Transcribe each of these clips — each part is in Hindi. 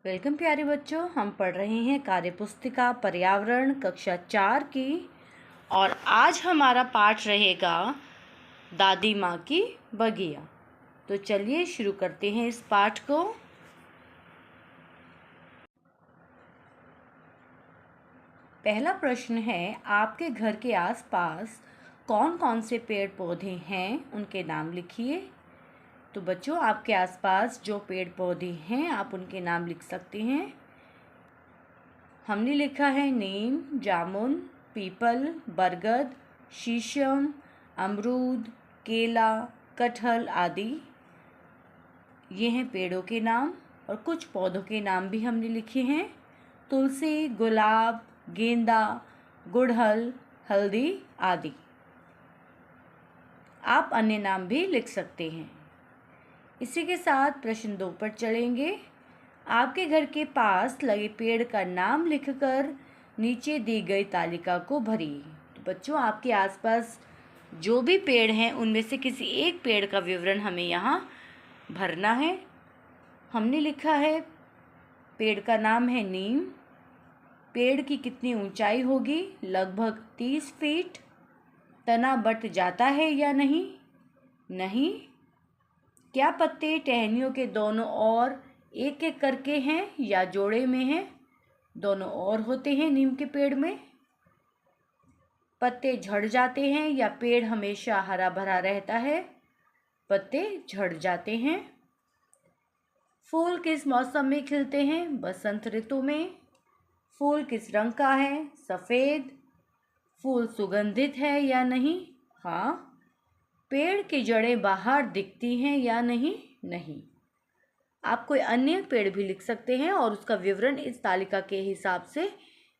वेलकम प्यारे बच्चों, हम पढ़ रहे हैं कार्य पुस्तिका पर्यावरण कक्षा 4 की। और आज हमारा पाठ रहेगा दादी माँ की बगिया। तो चलिए शुरू करते हैं इस पाठ को। पहला प्रश्न है, आपके घर के आसपास कौन कौन से पेड़ पौधे हैं, उनके नाम लिखिए। तो बच्चों, आपके आसपास जो पेड़ पौधे हैं आप उनके नाम लिख सकते हैं। हमने लिखा है नीम, जामुन, पीपल, बरगद, शीशम, अमरूद, केला, कटहल आदि। ये हैं पेड़ों के नाम। और कुछ पौधों के नाम भी हमने लिखे हैं, तुलसी, गुलाब, गेंदा, गुड़हल, हल्दी आदि। आप अन्य नाम भी लिख सकते हैं। इसी के साथ प्रश्न 2 पर चलेंगे। आपके घर के पास लगे पेड़ का नाम लिखकर नीचे दी गई तालिका को भरिए। तो बच्चों, आपके आसपास जो भी पेड़ हैं उनमें से किसी एक पेड़ का विवरण हमें यहाँ भरना है। हमने लिखा है, पेड़ का नाम है नीम। पेड़ की कितनी ऊंचाई होगी? लगभग 30 फीट। तना बट जाता है या नहीं? नहीं। क्या पत्ते टहनियों के दोनों ओर एक एक करके हैं या जोड़े में हैं? दोनों ओर होते हैं नीम के पेड़ में। पत्ते झड़ जाते हैं या पेड़ हमेशा हरा भरा रहता है? पत्ते झड़ जाते हैं। फूल किस मौसम में खिलते हैं? बसंत ऋतु में। फूल किस रंग का है? सफ़ेद। फूल सुगंधित है या नहीं? हाँ। पेड़ की जड़ें बाहर दिखती हैं या नहीं? नहीं। आप कोई अन्य पेड़ भी लिख सकते हैं और उसका विवरण इस तालिका के हिसाब से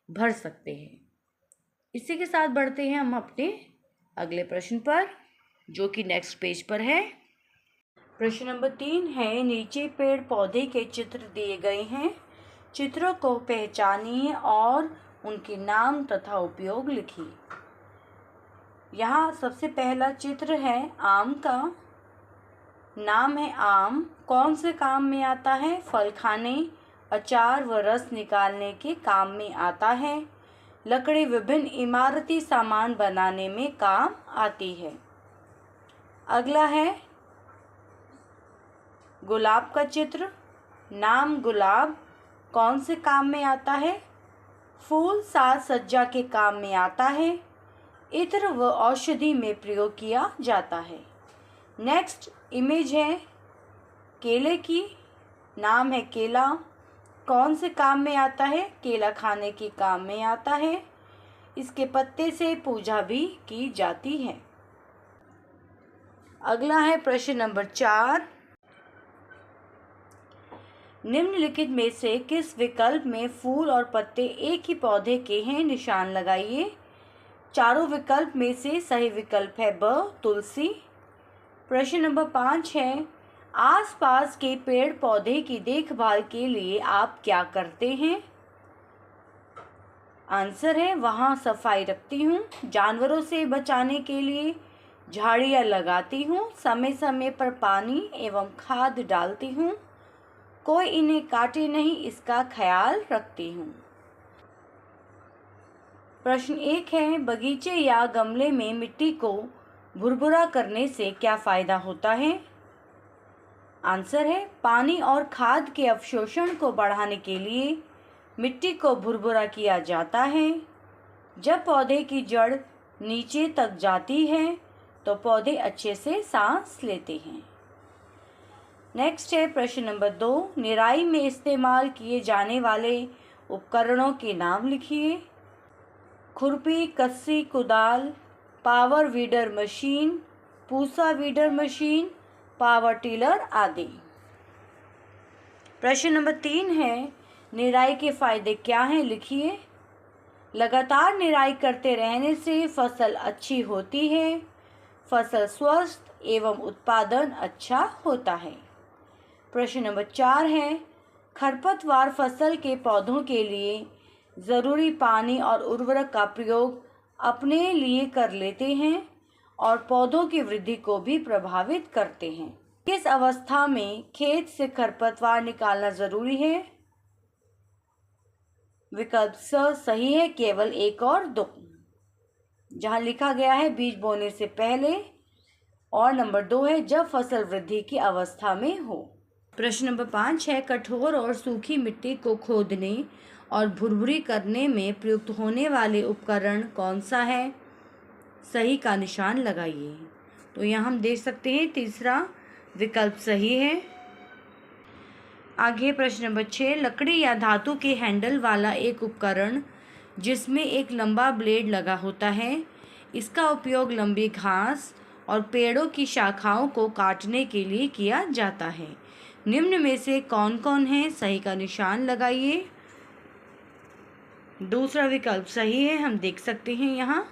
भर सकते हैं। इसी के साथ बढ़ते हैं हम अपने अगले प्रश्न पर, जो कि नेक्स्ट पेज पर है। प्रश्न नंबर 3 है, नीचे पेड़ पौधे के चित्र दिए गए हैं। चित्रों को पहचानिए और उनके नाम तथा उपयोग लिखिए। यहाँ सबसे पहला चित्र है आम का। नाम है आम। कौन से काम में आता है? फल खाने, अचार व रस निकालने के काम में आता है। लकड़ी विभिन्न इमारती सामान बनाने में काम आती है। अगला है गुलाब का चित्र। नाम गुलाब। कौन से काम में आता है? फूल साज सज्जा के काम में आता है। इत्र व औषधि में प्रयोग किया जाता है। नेक्स्ट इमेज है केले की। नाम है केला। कौन से काम में आता है? केला खाने के काम में आता है। इसके पत्ते से पूजा भी की जाती है। अगला है प्रश्न नंबर 4। निम्नलिखित में से किस विकल्प में फूल और पत्ते एक ही पौधे के हैं? निशान लगाइए। चारों विकल्प में से सही विकल्प है ब, तुलसी। प्रश्न नंबर 5 है, आसपास के पेड़ पौधे की देखभाल के लिए आप क्या करते हैं? आंसर है, वहाँ सफाई रखती हूँ, जानवरों से बचाने के लिए झाड़ियाँ लगाती हूँ, समय समय पर पानी एवं खाद डालती हूँ, कोई इन्हें काटे नहीं इसका ख्याल रखती हूँ। प्रश्न 1 है, बगीचे या गमले में मिट्टी को भुरभुरा करने से क्या फ़ायदा होता है? आंसर है, पानी और खाद के अवशोषण को बढ़ाने के लिए मिट्टी को भुरभुरा किया जाता है। जब पौधे की जड़ नीचे तक जाती है तो पौधे अच्छे से सांस लेते हैं। नेक्स्ट है प्रश्न नंबर 2, निराई में इस्तेमाल किए जाने वाले उपकरणों के नाम लिखिए। खुरपी, कस्सी, कुदाल, power weeder machine, Pusa weeder machine, power tiller आदि। प्रश्न नंबर 3 है, निराई के फायदे क्या हैं? लिखिए। लगातार निराई करते रहने से फसल अच्छी होती है, फसल स्वस्थ एवं उत्पादन अच्छा होता है। प्रश्न नंबर 4 है, खरपतवार फसल के पौधों के लिए ज़रूरी पानी और उर्वरक का प्रयोग अपने लिए कर लेते हैं और पौधों की वृद्धि को भी प्रभावित करते हैं। किस अवस्था में खेत से खरपतवार निकालना ज़रूरी है? विकल्प स सही है, केवल 1 और 2। जहाँ लिखा गया है बीज बोने से पहले, और नंबर 2 है जब फसल वृद्धि की अवस्था में हो। प्रश्न नंबर 5 है कठोर और सूखी मिट्टी को खोदने और भुरभुरी करने में प्रयुक्त होने वाले उपकरण कौन सा है? सही का निशान लगाइए। तो यहाँ हम देख सकते हैं तीसरा विकल्प सही है। आगे प्रश्न नंबर 6 लकड़ी या धातु के हैंडल वाला एक उपकरण जिसमें एक लंबा ब्लेड लगा होता है, इसका उपयोग लंबी घास और पेड़ों की शाखाओं को काटने के लिए किया जाता है। निम्न में से कौन कौन है? सही का निशान लगाइए। दूसरा विकल्प सही है, हम देख सकते हैं यहाँ।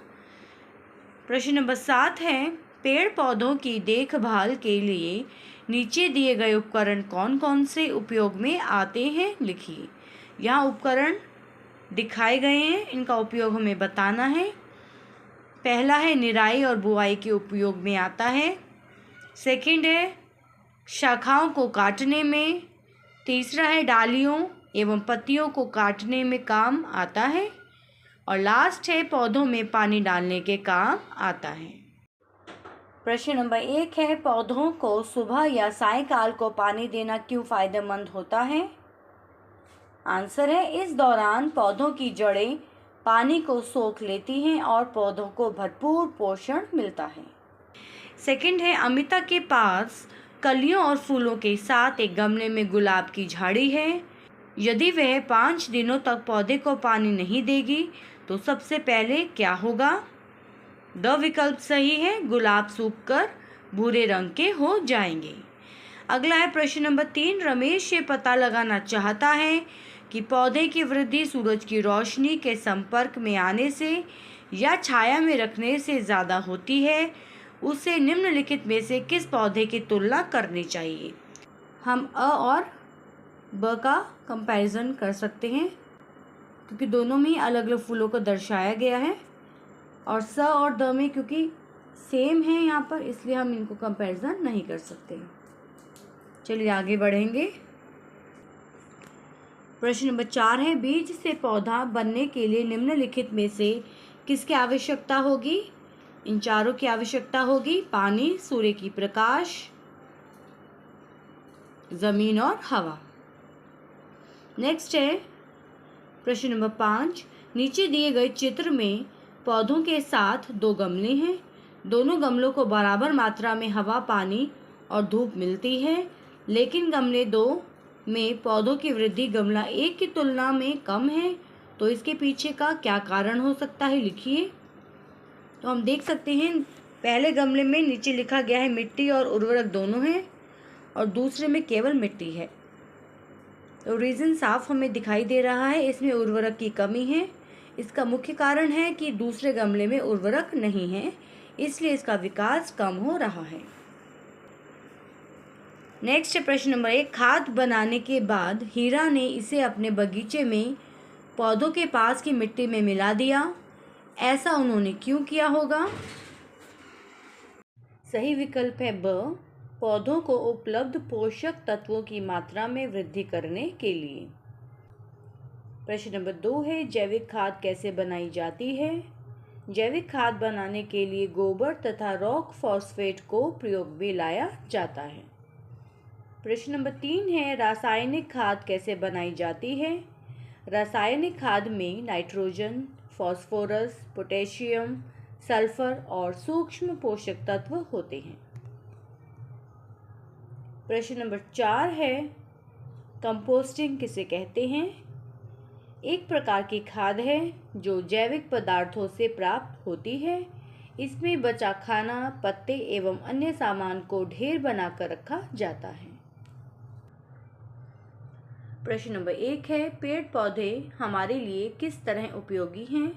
प्रश्न नंबर 7 है पेड़ पौधों की देखभाल के लिए नीचे दिए गए उपकरण कौन कौन से उपयोग में आते हैं? लिखिए। यहाँ उपकरण दिखाए गए हैं, इनका उपयोग हमें बताना है। पहला है निराई और बुआई के उपयोग में आता है। सेकंड है शाखाओं को काटने में। तीसरा है डालियों एवं पत्तियों को काटने में काम आता है। और लास्ट है पौधों में पानी डालने के काम आता है। प्रश्न नंबर 1 है पौधों को सुबह या सायंकाल को पानी देना क्यों फायदेमंद होता है? आंसर है इस दौरान पौधों की जड़ें पानी को सोख लेती हैं और पौधों को भरपूर पोषण मिलता है। सेकंड है अमिता के पास कलियों और फूलों के साथ एक गमले में गुलाब की झाड़ी है। यदि वह 5 दिनों तक पौधे को पानी नहीं देगी तो सबसे पहले क्या होगा? द विकल्प सही है, गुलाब सूखकर भूरे रंग के हो जाएंगे। अगला है प्रश्न नंबर 3 रमेश ये पता लगाना चाहता है कि पौधे की वृद्धि सूरज की रोशनी के संपर्क में आने से या छाया में रखने से ज़्यादा होती है। उसे निम्नलिखित में से किस पौधे की तुलना करनी चाहिए? हम अ और ब का कंपैरिजन कर सकते हैं क्योंकि दोनों में अलग अलग फूलों को दर्शाया गया है, और स और द में क्योंकि सेम है यहाँ पर, इसलिए हम इनको कंपैरिजन नहीं कर सकते। चलिए आगे बढ़ेंगे। प्रश्न नंबर 4 है बीज से पौधा बनने के लिए निम्नलिखित में से किसकी आवश्यकता होगी? इन चारों की आवश्यकता होगी पानी, सूर्य की प्रकाश, जमीन और हवा। नेक्स्ट है प्रश्न नंबर 5 नीचे दिए गए चित्र में पौधों के साथ 2 गमले हैं। दोनों गमलों को बराबर मात्रा में हवा, पानी और धूप मिलती है, लेकिन गमले 2 में पौधों की वृद्धि गमला 1 की तुलना में कम है। तो इसके पीछे का क्या कारण हो सकता है? लिखिए। तो हम देख सकते हैं पहले गमले में नीचे लिखा गया है मिट्टी और उर्वरक दोनों हैं, और दूसरे में केवल मिट्टी है। तो रीज़न साफ हमें दिखाई दे रहा है, इसमें उर्वरक की कमी है। इसका मुख्य कारण है कि दूसरे गमले में उर्वरक नहीं है, इसलिए इसका विकास कम हो रहा है। नेक्स्ट प्रश्न नंबर 1 खाद बनाने के बाद हीरा ने इसे अपने बगीचे में पौधों के पास की मिट्टी में मिला दिया। ऐसा उन्होंने क्यों किया होगा? सही विकल्प है ब पौधों को उपलब्ध पोषक तत्वों की मात्रा में वृद्धि करने के लिए। प्रश्न नंबर 2 है जैविक खाद कैसे बनाई जाती है? जैविक खाद बनाने के लिए गोबर तथा रॉक फॉस्फेट को प्रयोग में लाया जाता है। प्रश्न नंबर 3 है रासायनिक खाद कैसे बनाई जाती है? रासायनिक खाद में नाइट्रोजन, फास्फोरस, पोटेशियम, सल्फर और सूक्ष्म पोषक तत्व होते हैं। प्रश्न नंबर 4 है कंपोस्टिंग किसे कहते हैं? एक प्रकार की खाद है जो जैविक पदार्थों से प्राप्त होती है। इसमें बचा खाना, पत्ते एवं अन्य सामान को ढेर बनाकर रखा जाता है। प्रश्न नंबर 1 है पेड़ पौधे हमारे लिए किस तरह उपयोगी हैं?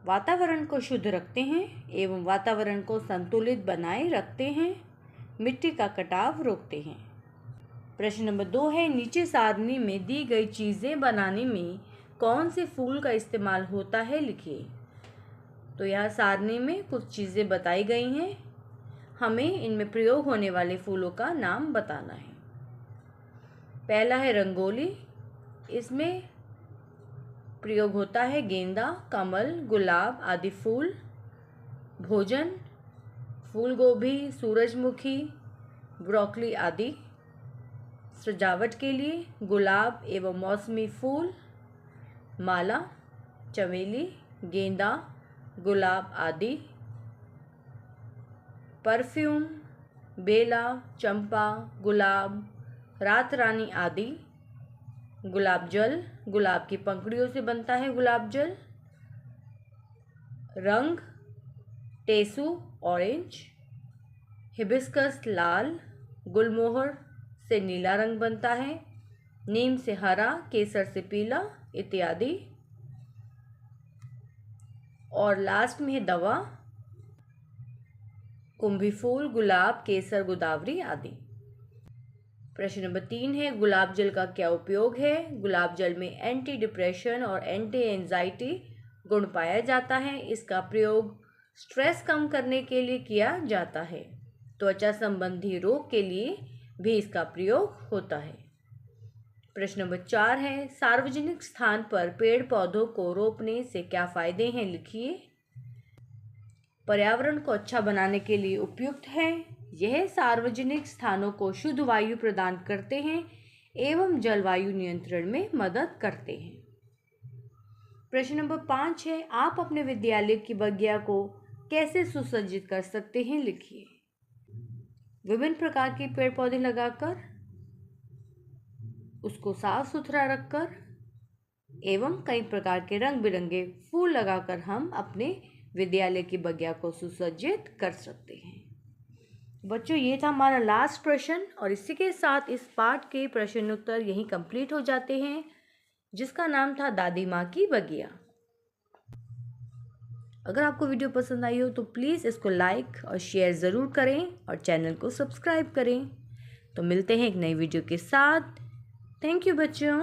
वातावरण को शुद्ध रखते हैं एवं वातावरण को संतुलित बनाए रखते हैं, मिट्टी का कटाव रोकते हैं। प्रश्न नंबर 2 है नीचे सारणी में दी गई चीज़ें बनाने में कौन से फूल का इस्तेमाल होता है? लिखिए। तो यह सारणी में कुछ चीज़ें बताई गई हैं, हमें इनमें प्रयोग होने वाले फूलों का नाम बताना है। पहला है रंगोली। इसमें प्रयोग होता है गेंदा, कमल, गुलाब आदि फूल। भोजन फूल गोभी, सूरजमुखी, ब्रोकली आदि। सजावट के लिए गुलाब एवं मौसमी फूल। माला चमेली, गेंदा, गुलाब आदि। परफ्यूम बेला, चंपा, गुलाब, रात रानी आदि। गुलाब जल गुलाब की पंखुड़ियों से बनता है गुलाब जल। रंग टेसू ऑरेंज, हिबिस्कस लाल, गुलमोहर से नीला रंग बनता है, नीम से हरा, केसर से पीला इत्यादि। और लास्ट में है दवा, कुंभी फूल, गुलाब, केसर, गोदावरी आदि। प्रश्न नंबर 3 है गुलाब जल का क्या उपयोग है। गुलाब जल में एंटी डिप्रेशन और एंटी एंजाइटी गुण पाया जाता है। इसका प्रयोग स्ट्रेस कम करने के लिए किया जाता है। त्वचा संबंधी रोग के लिए भी इसका प्रयोग होता है। प्रश्न नंबर 4 है सार्वजनिक स्थान पर पेड़ पौधों को रोपने से क्या फायदे हैं, लिखिए। पर्यावरण को अच्छा बनाने के लिए उपयुक्त है। यह सार्वजनिक स्थानों को शुद्ध वायु प्रदान करते हैं एवं जलवायु नियंत्रण में मदद करते हैं। प्रश्न नंबर 5 है आप अपने विद्यालय की बगिया को कैसे सुसज्जित कर सकते हैं, लिखिए। विभिन्न प्रकार के पेड़ पौधे लगाकर, उसको साफ सुथरा रखकर एवं कई प्रकार के रंग बिरंगे फूल लगाकर हम अपने विद्यालय की बगिया को सुसज्जित कर सकते हैं। बच्चों, ये था हमारा लास्ट प्रश्न और इसी के साथ इस पाठ के प्रश्नोत्तर यहीं कंप्लीट हो जाते हैं, जिसका नाम था दादी माँ की बगिया। अगर आपको वीडियो पसंद आई हो तो प्लीज़ इसको लाइक और शेयर ज़रूर करें और चैनल को सब्सक्राइब करें। तो मिलते हैं एक नई वीडियो के साथ। थैंक यू बच्चों।